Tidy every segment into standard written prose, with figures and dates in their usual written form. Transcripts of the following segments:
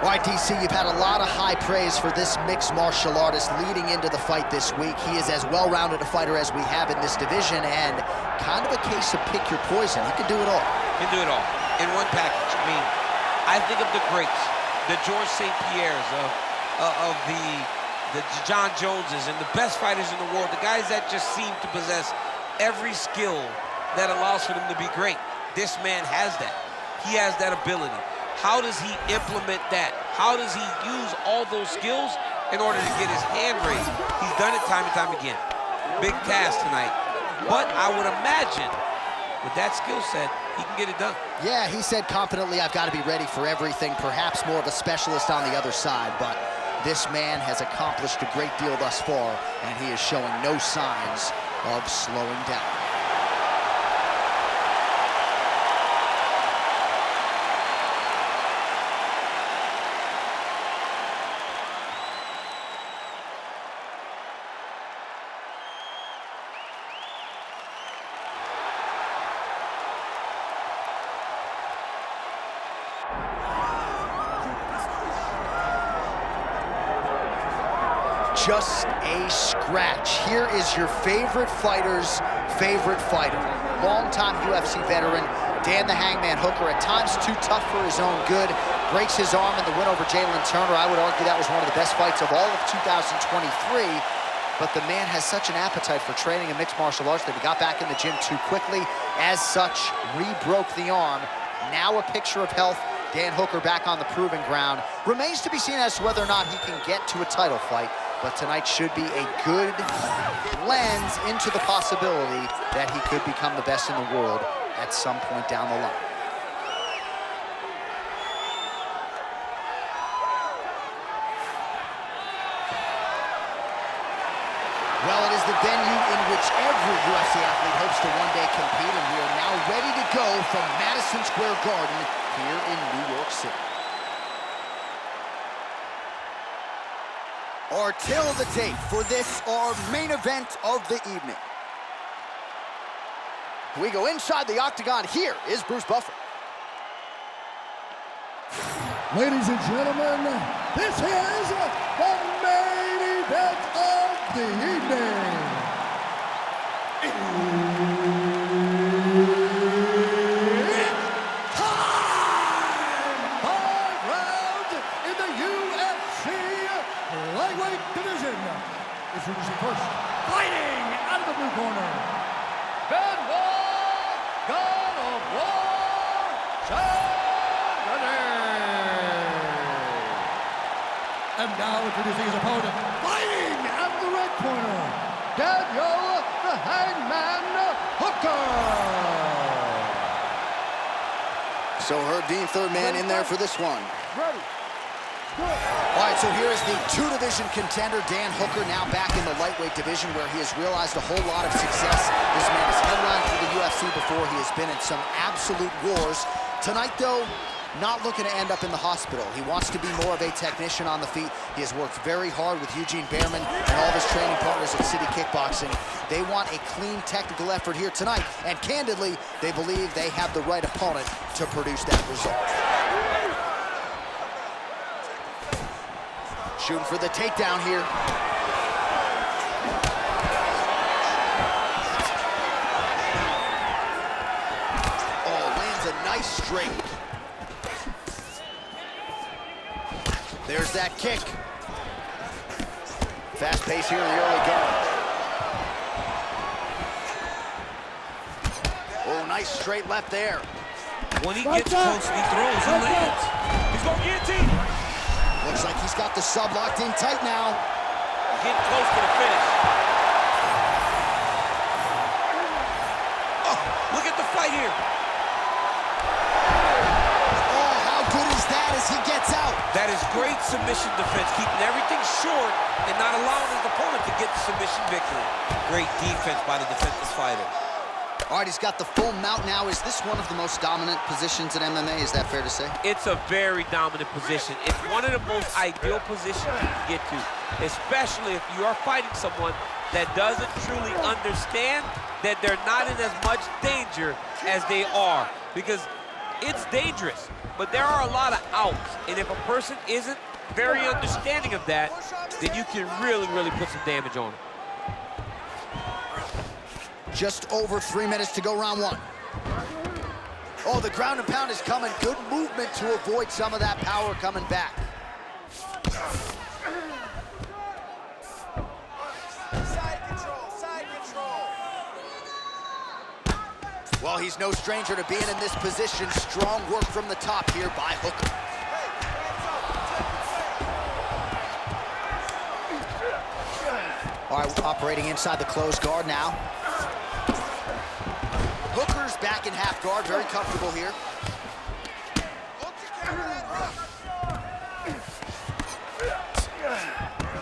All right, DC, you've had a lot of high praise for this mixed martial artist leading into the fight this week. He is as well-rounded a fighter as we have in this division, and kind of a case of pick your poison. He can do it all. He can do it all in one package. I mean, I think of the greats, the George St. Pierres of the John Joneses and the best fighters in the world, the guys that just seem to possess every skill that allows for them to be great. This man has that. He has that ability. How does he implement that? How does he use all those skills in order to get his hand raised? He's done it time and time again. Big task tonight. But I would imagine with that skill set, he can get it done. Yeah, he said confidently, I've got to be ready for everything, perhaps more of a specialist on the other side, but this man has accomplished a great deal thus far, and he is showing no signs of slowing down. Just a scratch. Here is your favorite fighter's favorite fighter. Longtime UFC veteran, Dan the Hangman Hooker, at times too tough for his own good. Breaks his arm in the win over Jalen Turner. I would argue that was one of the best fights of all of 2023. But the man has such an appetite for training in mixed martial arts that he got back in the gym too quickly. As such, re-broke the arm. Now a picture of health. Dan Hooker back on the proving ground. Remains to be seen as to whether or not he can get to a title fight. But tonight should be a good lens into the possibility that he could become the best in the world at some point down the line. Well, it is the venue in which every UFC athlete hopes to one day compete, and we are now ready to go from Madison Square Garden here in New York City. Our tale of the tape for this, our main event of the evening. We go inside the octagon. Here is Bruce Buffer. Ladies and gentlemen, this is the main event of the evening. It's time! 5 rounds in the UFC lightweight division. Introducing first, fighting out of the blue corner, Benoit God of War Saint-Denis. And now introducing his opponent, fighting out of the red corner, Daniel the Hangman Hooker. So Herb Dean, third man in there for this one. Ready. All right, so here is the two-division contender, Dan Hooker, now back in the lightweight division where he has realized a whole lot of success. This man has headlined for the UFC before. He has been in some absolute wars. Tonight, though, not looking to end up in the hospital. He wants to be more of a technician on the feet. He has worked very hard with Eugene Behrman and all of his training partners at City Kickboxing. They want a clean technical effort here tonight, and candidly, they believe they have the right opponent to produce that result. Shooting for the takedown here. Oh, lands a nice straight. There's that kick. Fast pace here in the early going. Oh, nice straight left there. When he gets close and he throws, he lands. He's going to guillotine. Looks like he's got the sub locked in tight now. Getting close to the finish. Oh, look at the fight here. Oh, how good is that as he gets out? That is great submission defense, keeping everything short and not allowing his opponent to get the submission victory. Great defense by the defenseless fighter. All right, he's got the full mount now. Is this one of the most dominant positions in MMA? Is that fair to say? It's a very dominant position. It's one of the most ideal positions you can get to, especially if you are fighting someone that doesn't truly understand that they're not in as much danger as they are, because it's dangerous. but there are a lot of outs. And if a person isn't very understanding of that, then you can really, really put some damage on them. Just over 3 minutes to go, round one. Oh, the ground and pound is coming. Good movement to avoid some of that power coming back. Side control, side control. Well, he's no stranger to being in this position. Strong work from the top here by Hooker. All right, operating inside the closed guard now. Hooker's back in half guard, very comfortable here.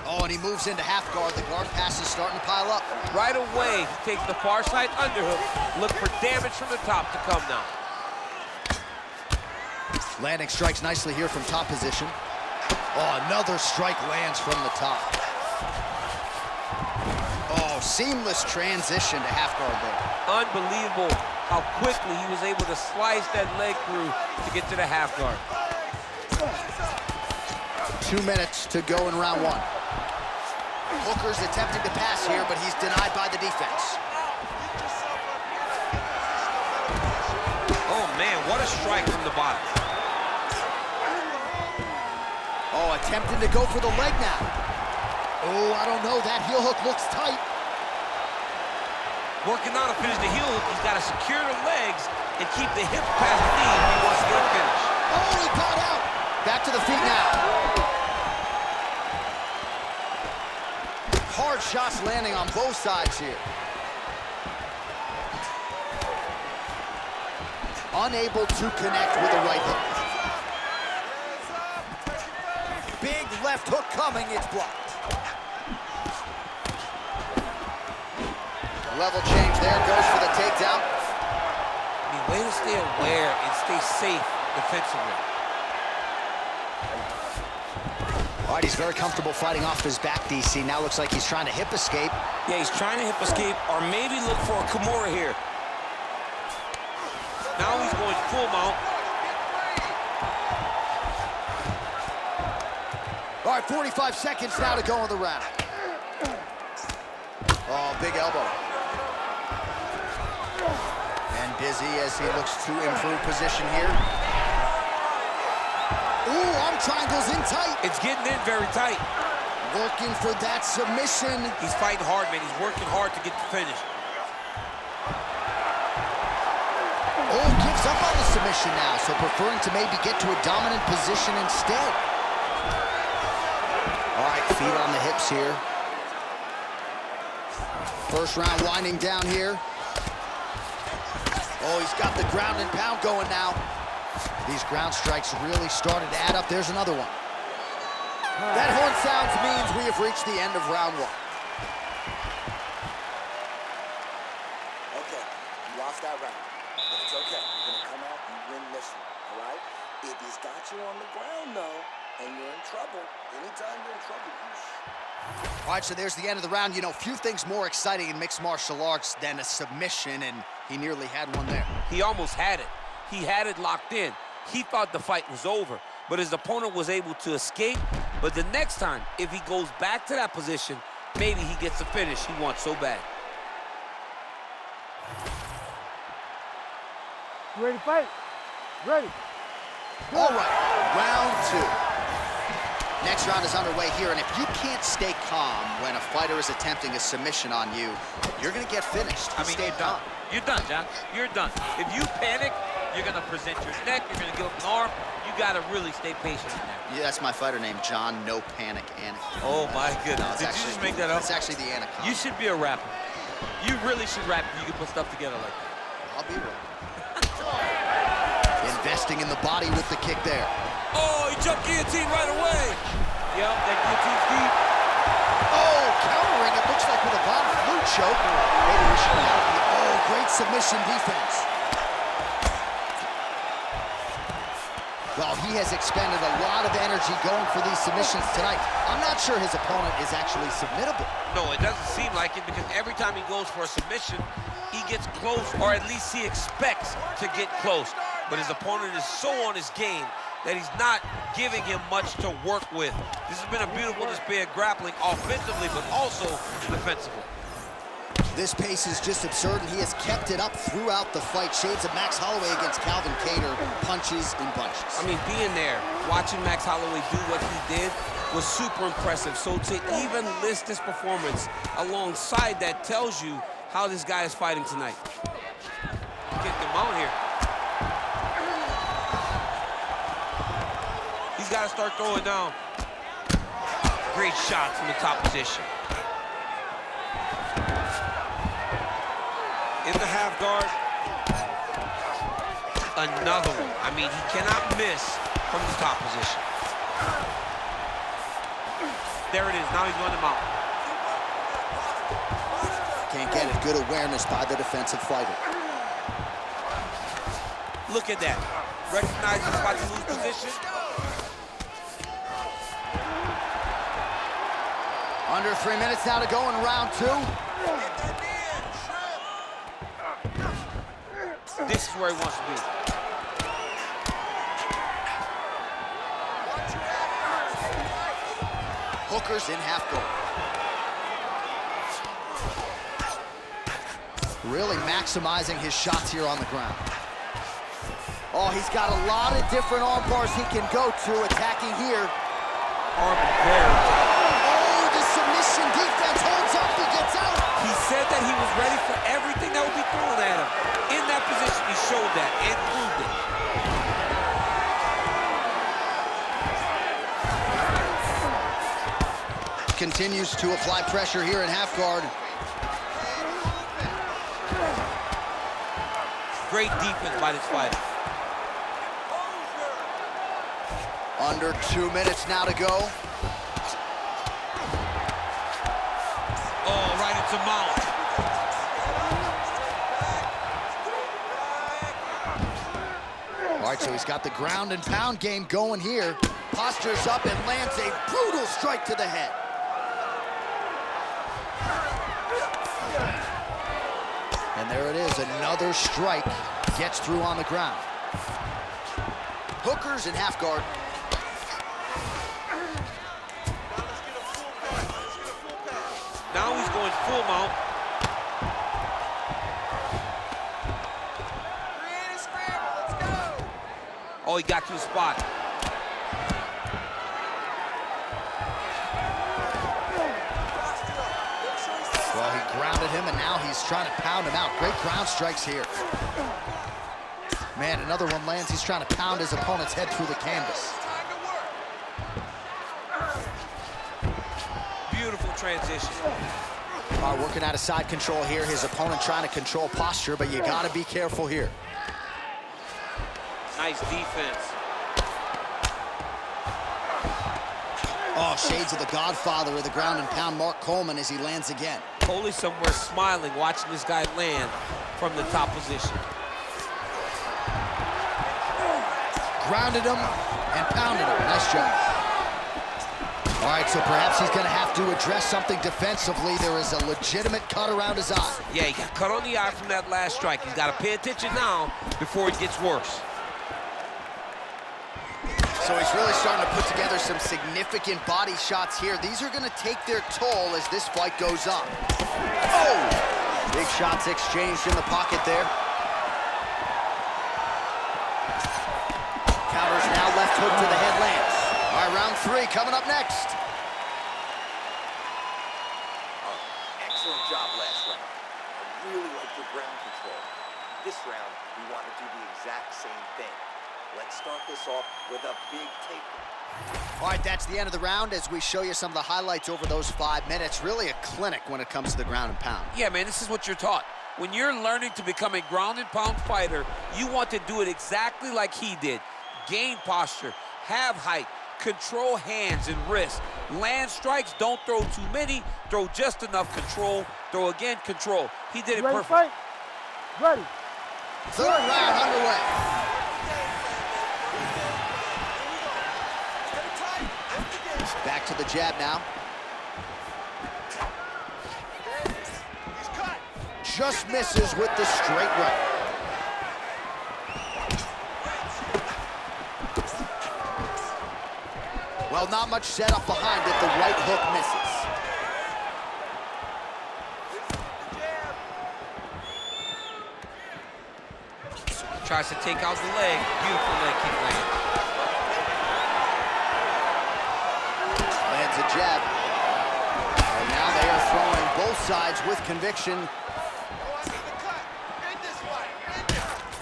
Oh, and he moves into half guard. The guard pass is starting to pile up. Right away, he takes the far side underhook. Look for damage from the top to come now. Landing strikes nicely here from top position. Oh, another strike lands from the top. Oh, seamless transition to half guard there. Unbelievable how quickly he was able to slice that leg through to get to the half guard. 2 minutes to go in round one. Hooker's attempting to pass here, but he's denied by the defense. Oh man, what a strike from the bottom. Oh, attempting to go for the leg now. Oh, I don't know, that heel hook looks tight. Working on to finish the heel hook, he's got to secure the legs and keep the hips past the knee if he wants to get a finish. Oh, he got out. Back to the feet now. Hard shots landing on both sides here. Unable to connect with the right hook. Big left hook coming, it's blocked. Level change there, goes for the takedown. I mean, way to stay aware and stay safe defensively. All right, he's very comfortable fighting off his back, DC. Now looks like he's trying to hip escape. Yeah, he's trying to hip escape or maybe look for a Kimura here. Now he's going full mount. All right, 45 seconds now to go in the round. Oh, big elbow. And busy as he looks to improve position here. Ooh, arm triangles in tight. It's getting in very tight. Working for that submission. He's fighting hard, man. He's working hard to get the finish. Oh, gives up on the submission now, so preferring to maybe get to a dominant position instead. All right, feet on the hips here. First round winding down here. Oh, he's got the ground and pound going now. These ground strikes really started to add up. There's another one. That horn sounds means we have reached the end of round one. Okay, you lost that round, but it's okay. You're gonna come out and win this one, all right? If he's got you on the ground, though, and you're in trouble, anytime you're in trouble, All right, so there's the end of the round. You know, few things more exciting in mixed martial arts than a submission, and he nearly had one there. He almost had it. He had it locked in. He thought the fight was over, but his opponent was able to escape. But the next time, if he goes back to that position, maybe he gets the finish he wants so bad. You ready to fight? Ready. All right, round two. Next round is underway here, and if you can't stay calm when a fighter is attempting a submission on you, you're gonna get finished. I mean, you're done. You're done, John. You're done. If you panic, you're gonna present your neck, you're gonna give up an arm. You gotta really stay patient in there. Yeah, that's my fighter name, John No Panic Anaconda. Oh my goodness. No, Did you just make that up? It's actually the Anaconda. You should be a rapper. You really should rap if you can put stuff together like that. I'll be right. Investing in the body with the kick there. Oh, he jumped guillotine right away. Yep, that guillotine's deep. Oh, countering, it looks like with a bottom flute choke. Maybe we should have. Oh, great submission defense. Well, he has expended a lot of energy going for these submissions tonight. I'm not sure his opponent is actually submittable. No, it doesn't seem like it because every time he goes for a submission, he gets close, or at least he expects to get close. but his opponent is so on his game that he's not giving him much to work with. This has been a beautiful display of grappling offensively, but also defensively. This pace is just absurd, and he has kept it up throughout the fight. Shades of Max Holloway against Calvin Kattar, punches and bunches. I mean, being there, watching Max Holloway do what he did was super impressive. So to even list this performance alongside that tells you how this guy is fighting tonight. Get him out here. He's got to start throwing down. Great shots from the top position. In the half guard. Another one. I mean, he cannot miss from the top position. There it is. Now he's going to mount. Can't get it. Good awareness by the defensive fighter. Look at that. Recognize he's about to lose position. Under 3 minutes now to go in round 2. This is where he wants to be. Hooker's in half guard. Really maximizing his shots here on the ground. Oh, he's got a lot of different arm bars he can go to, attacking here. Arm very tight. Oh, the submission defense holds up, he gets out. He said that he was ready for everything that would be thrown at him. In that position, he showed that and proved it. Continues to apply pressure here in half guard. Great defense by this fighter. Under 2 minutes now to go. Oh, right into mount. All right, so he's got the ground and pound game going here. Postures up and lands a brutal strike to the head. And there it is, another strike. Gets through on the ground. Hooker's in half guard. Now he's going full mount. Oh, he got to the spot. Well, he grounded him, and now he's trying to pound him out. Great ground strikes here. Man, another one lands. He's trying to pound his opponent's head through the canvas. Beautiful transition. Working out of side control here. His opponent trying to control posture, but you got to be careful here. Nice defense. Oh, shades of the godfather of the ground and pound, Mark Coleman, as he lands again. Coley somewhere smiling, watching this guy land from the top position. Grounded him and pounded him. Nice job. All right, so perhaps he's going to have to address something defensively. There is a legitimate cut around his eye. Yeah, he got cut on the eye from that last strike. He's got to pay attention now before it gets worse. So he's really starting to put together some significant body shots here. These are going to take their toll as this fight goes on. Oh! Big shots exchanged in the pocket there. Counters now, left hook to the head lands. All right, round 3 coming up next. Excellent job last round. I really like your ground control. This round, we want to do the exact same thing. Let's start this off with a big takedown. All right, that's the end of the round as we show you some of the highlights over those 5 minutes. Really a clinic when it comes to the ground and pound. Yeah, man, this is what you're taught. When you're learning to become a ground and pound fighter, you want to do it exactly like he did. Gain posture, have height, control hands and wrists. Land strikes, don't throw too many, throw just enough, control, throw again, control. He did it perfect. Fight? Ready. Third round underway. Back to the jab now. Just misses with the straight right. Well, not much setup behind it. The right hook misses. Tries to take out the leg. Beautiful leg kick land. Lands a jab. And now they are throwing both sides with conviction.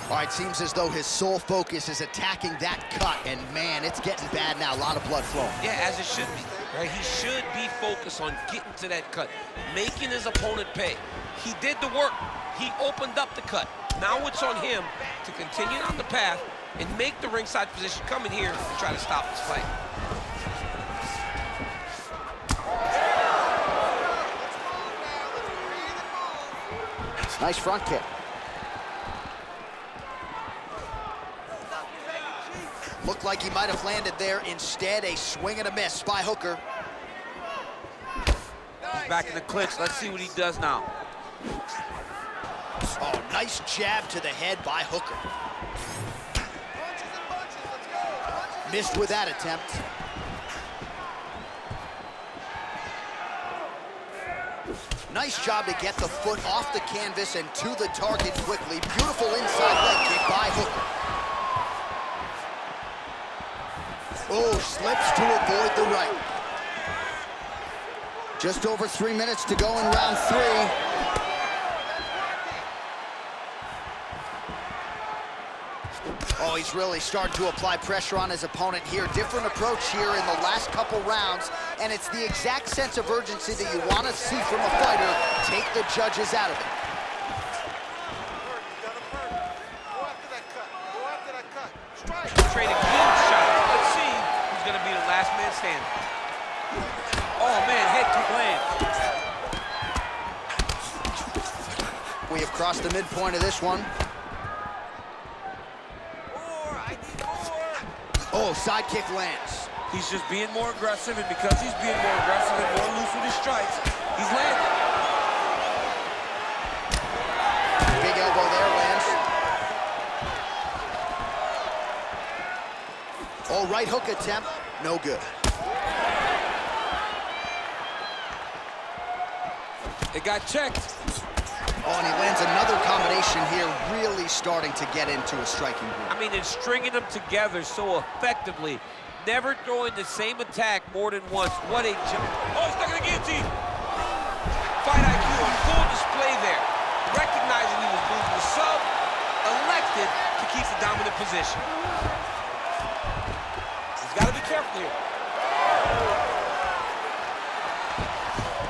All right, seems as though his sole focus is attacking that cut, and man, it's getting bad now. A lot of blood flowing. Yeah, as it should be, right? He should be focused on getting to that cut, making his opponent pay. He did the work. He opened up the cut. Now it's on him to continue on the path and make the ringside position, come in here and try to stop this fight. Nice front kick. Looked like he might have landed there. Instead, a swing and a miss by Hooker. He's back in the clinch. Let's see what he does now. Oh, nice jab to the head by Hooker. Missed with that attempt. Nice job to get the foot off the canvas and to the target quickly. Beautiful inside leg kick by Hooker. Oh, slips to avoid the right. Just over 3 minutes to go in round 3. Oh, he's really starting to apply pressure on his opponent here. Different approach here in the last couple rounds, and it's the exact sense of urgency that you want to see from a fighter. Take the judges out of it. Trading clean shot. Let's see who's going to be the last man standing. Oh, man, head kick lands. We have crossed the midpoint of this one. Oh, side kick lands. He's just being more aggressive, and because he's being more aggressive and more loose with his strikes, he's landing. Big elbow there lands. Oh, right hook attempt, no good. It got checked. Oh, and he lands another combination here, really starting to get into a striking groove. I mean, and stringing them together so effectively, never throwing the same attack more than once. What a jump. Oh, he's stuck in the guillotine. Fight IQ on full display there. Recognizing he was losing the sub, elected to keep the dominant position. He's got to be careful here.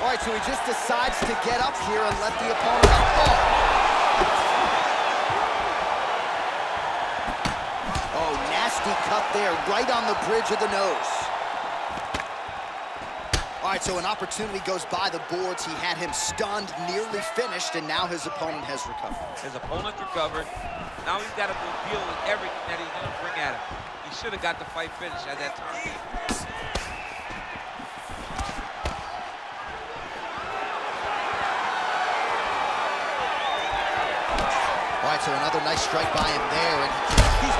All right, so he just decides to get up here and let the opponent up. Oh, nasty cut there, right on the bridge of the nose. All right, so an opportunity goes by the boards. He had him stunned, nearly finished, and now his opponent has recovered. His opponent recovered. Now he's got to deal with everything that he's going to bring at him. He should have got the fight finished at that time. All right, so another nice strike by him there, and he's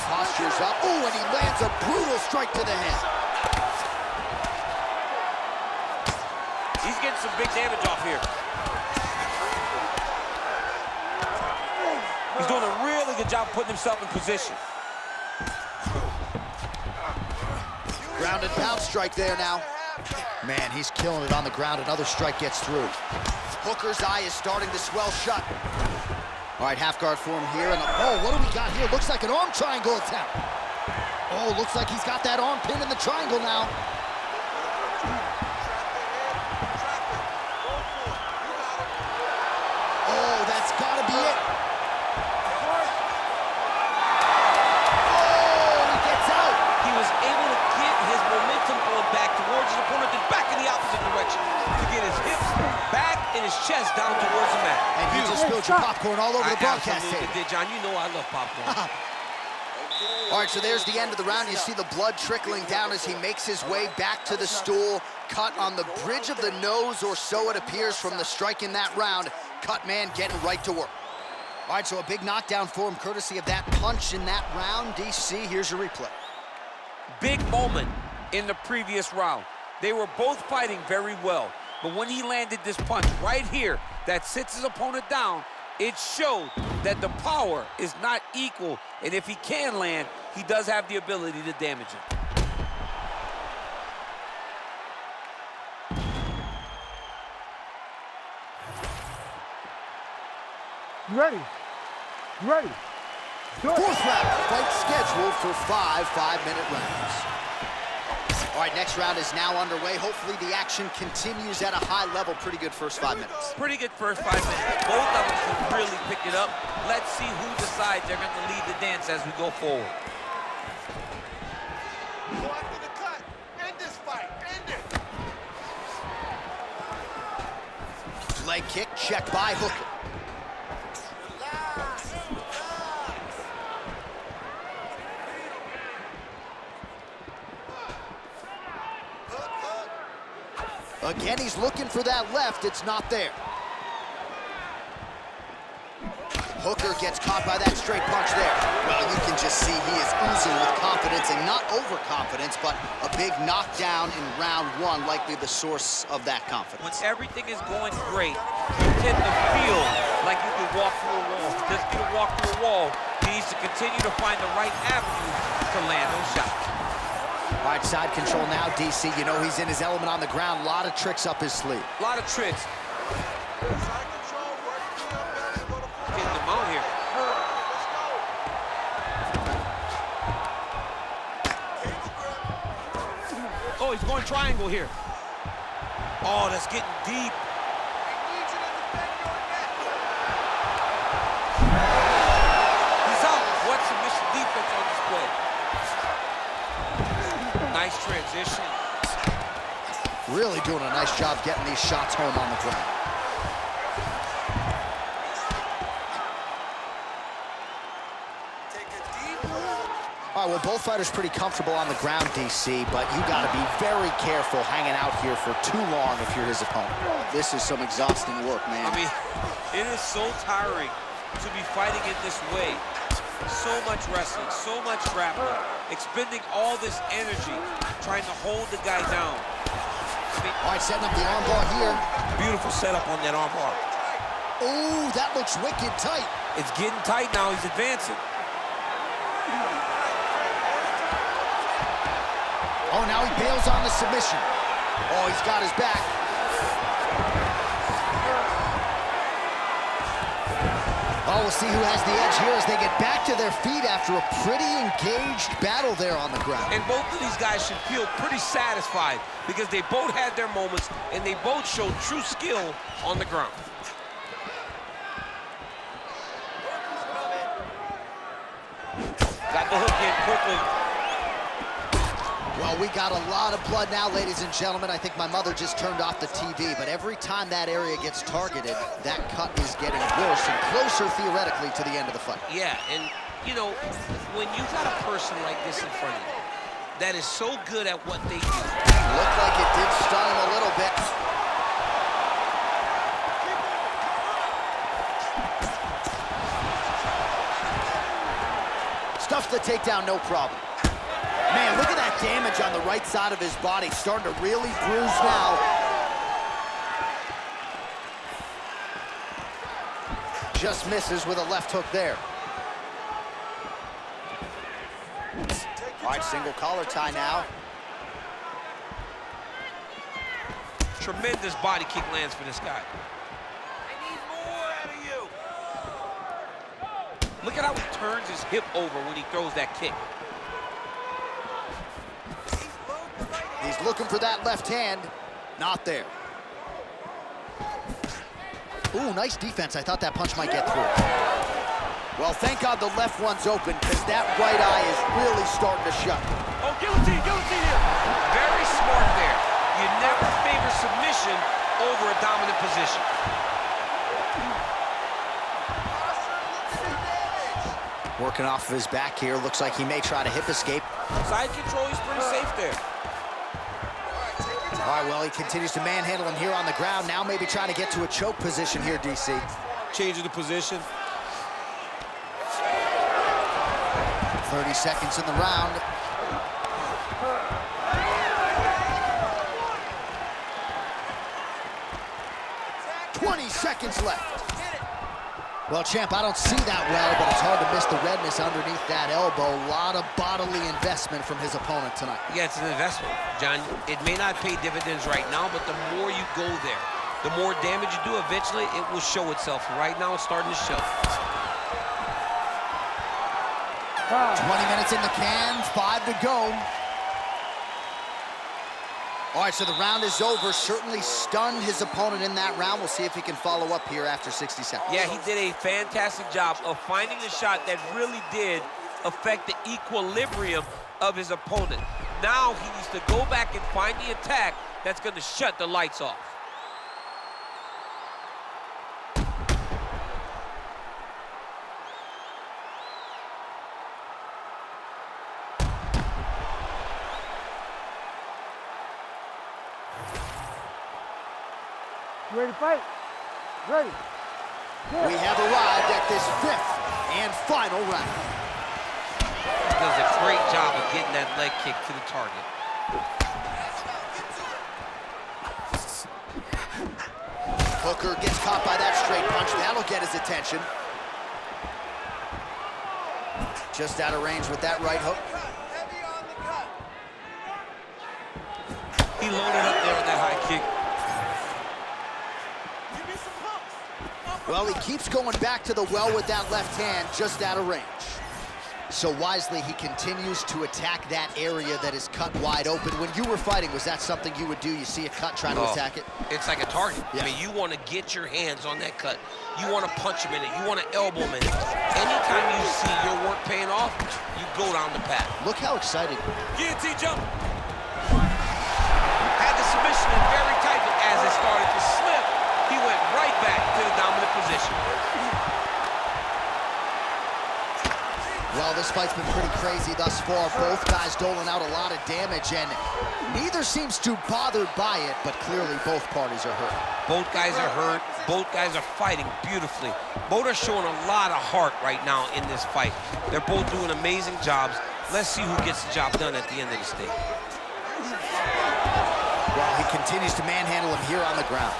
postures up. Oh, and he lands a brutal strike to the head. He's getting some big damage off here. He's doing a really good job putting himself in position. Ground and pound strike there now. Man, he's killing it on the ground. Another strike gets through. Hooker's eye is starting to swell shut. All right, half guard form here. And oh, what do we got here? Looks like an arm triangle attempt. Oh, looks like he's got that arm pin in the triangle now. Oh, that's got to be it. Oh, he gets out. He was able to get his momentum going back towards his opponent, then back in the opposite direction to get his hips back and his chest down towards the mat. And you just spilled your popcorn all over the broadcast absolutely table. did, John. You know I love popcorn. All right, so there's the end of the round. You see the blood trickling down as he makes his way back to the stool. Cut on the bridge of the nose, or so it appears from the strike in that round. Cut man getting right to work. All right, so a big knockdown for him, courtesy of that punch in that round. DC, here's your replay. Big moment in the previous round. They were both fighting very well, but when he landed this punch right here that sits his opponent down, it showed that the power is not equal, and if he can land, he does have the ability to damage it. You ready? You ready? Fourth round, fight scheduled for 5 5-minute rounds. All right, next round is now underway. Hopefully the action continues at a high level. Pretty good first 5 minutes. Pretty good first 5 minutes. Both of them can really pick it up. Let's see who decides they're going to lead the dance as we go forward. Go after the cut. End this fight. End it. Leg kick, checked by Hooker. Again, he's looking for that left. It's not there. Hooker gets caught by that straight punch there. Well, you can just see he is oozing with confidence, and not overconfidence, but a big knockdown in round 1, likely the source of that confidence. When everything is going great, you tend to feel like you can walk through a wall. Just to walk through a wall, he needs to continue to find the right avenue to land those shots. All right, side control now, DC. You know he's in his element on the ground. A lot of tricks up his sleeve. A lot of tricks. Side control, work the belly, go to full. Getting them out here. Let's go. Cable grip. Oh, he's going triangle here. Oh, that's getting deep. I need you to defend your neck. He's out. What submission defense on display. Nice transition. Really doing a nice job getting these shots home on the ground. Take a deep breath. All right, well, both fighters pretty comfortable on the ground, DC, but you got to be very careful hanging out here for too long if you're his opponent. This is some exhausting work, man. I mean, it is so tiring to be fighting in this way. So much wrestling, so much grappling, expending all this energy trying to hold the guy down. I mean, all right, setting up the armbar here. beautiful setup on that armbar. Oh, that looks wicked tight. It's getting tight now. He's advancing. Oh, now he bails on the submission. Oh, he's got his back. Oh, we'll see who has the edge here as they get back to their feet after a pretty engaged battle there on the ground. And both of these guys should feel pretty satisfied because they both had their moments and they both showed true skill on the ground. Got the hook in quickly. Well, we got a lot of blood now, ladies and gentlemen. I think my mother just turned off the TV, but every time that area gets targeted, that cut is getting worse and closer, theoretically, to the end of the fight. Yeah, and, you know, when you got a person like this in front of you that is so good at what they do. Looked like it did stun him a little bit. Stuffs the takedown, no problem. Man, look at that damage on the right side of his body. Starting to really bruise now. Just misses with a left hook there. All right, single collar tie now. Tremendous body kick lands for this guy. I need more out of you. Look at how he turns his hip over when he throws that kick. He's looking for that left hand. Not there. Ooh, nice defense. I thought that punch might get through. Well, thank God the left one's open, because that right eye is really starting to shut. Oh, guillotine here. Very smart there. You never favor submission over a dominant position. Working off of his back here. Looks like he may try to hip escape. Side control, he's pretty safe there. All right, well, he continues to manhandle him here on the ground. Now maybe trying to get to a choke position here, DC. Changing the position. 30 seconds in the round. Seconds left. Well, champ, I don't see that well, but it's hard to miss the redness underneath that elbow. A lot of bodily investment from his opponent tonight. Yeah, it's an investment, John. It may not pay dividends right now, but the more you go there, the more damage you do, eventually it will show itself. Right now, it's starting to show. 20 minutes in the can, 5 to go. All right, so the round is over. Certainly stunned his opponent in that round. We'll see if he can follow up here after 60 seconds. Yeah, he did a fantastic job of finding a shot that really did affect the equilibrium of his opponent. Now he needs to go back and find the attack that's going to shut the lights off. Ready to fight? Ready. We have arrived at this 5th and final round. He does a great job of getting that leg kick to the target. Hooker gets caught by that straight punch. That'll get his attention. Just out of range with that right hook. He loaded up there with that high kick. Well, he keeps going back to the well with that left hand, just out of range. So wisely, he continues to attack that area that is cut wide open. When you were fighting, was that something you would do? You see a cut, try to attack it? It's like a target. Yeah. I mean, you want to get your hands on that cut. You want to punch him in it. You want to elbow him in it. Anytime you see your work paying off, you go down the path. Look how excited. Guillotine jump. Had the submission in very tight, but as it started to slip, he went right back to the dominant position. Well, this fight's been pretty crazy thus far. Both guys doling out a lot of damage, and neither seems too bothered by it, but clearly both parties are hurt. Both guys are hurt. Both guys are fighting beautifully. Both are showing a lot of heart right now in this fight. They're both doing amazing jobs. Let's see who gets the job done at the end of this thing. Well, he continues to manhandle him here on the ground.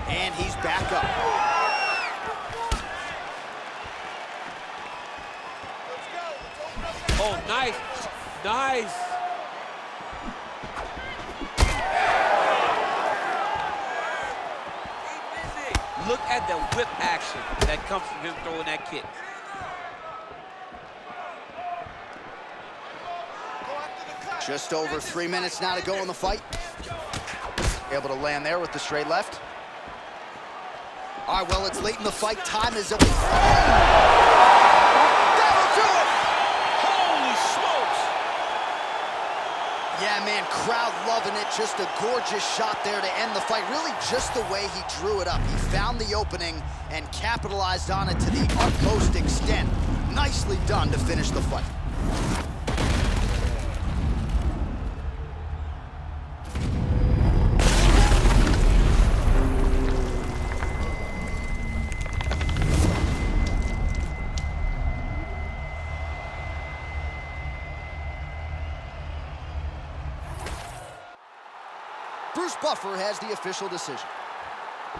And he's back up. Oh, nice. Nice. Look at the whip action that comes from him throwing that kick. Just over 3 minutes now to go in the fight. Able to land there with the straight left. All right, well, it's late in the fight. Time is up. That'll do it! Holy smokes! Yeah, man, crowd loving it. Just a gorgeous shot there to end the fight. Really just the way he drew it up. He found the opening and capitalized on it to the utmost extent. Nicely done to finish the fight. Bruce Buffer has the official decision.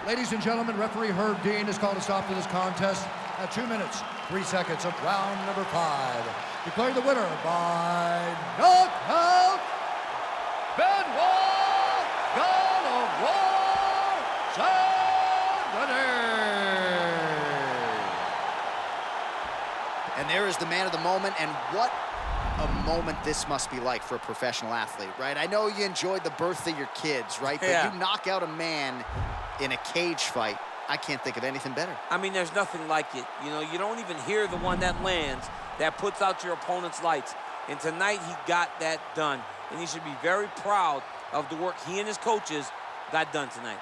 Ladies and gentlemen, referee Herb Dean has called a stop to this contest at 2 minutes, 3 seconds of round number 5. Declaring the winner by knockout, Benoit Saint-Denis. And there is the man of the moment, and what a moment this must be like for a professional athlete, right? I know you enjoyed the birth of your kids, right? But Yeah. you knock out a man in a cage fight, I can't think of anything better. I mean, there's nothing like it. You know, you don't even hear the one that lands, that puts out your opponent's lights. And tonight, he got that done. And he should be very proud of the work he and his coaches got done tonight.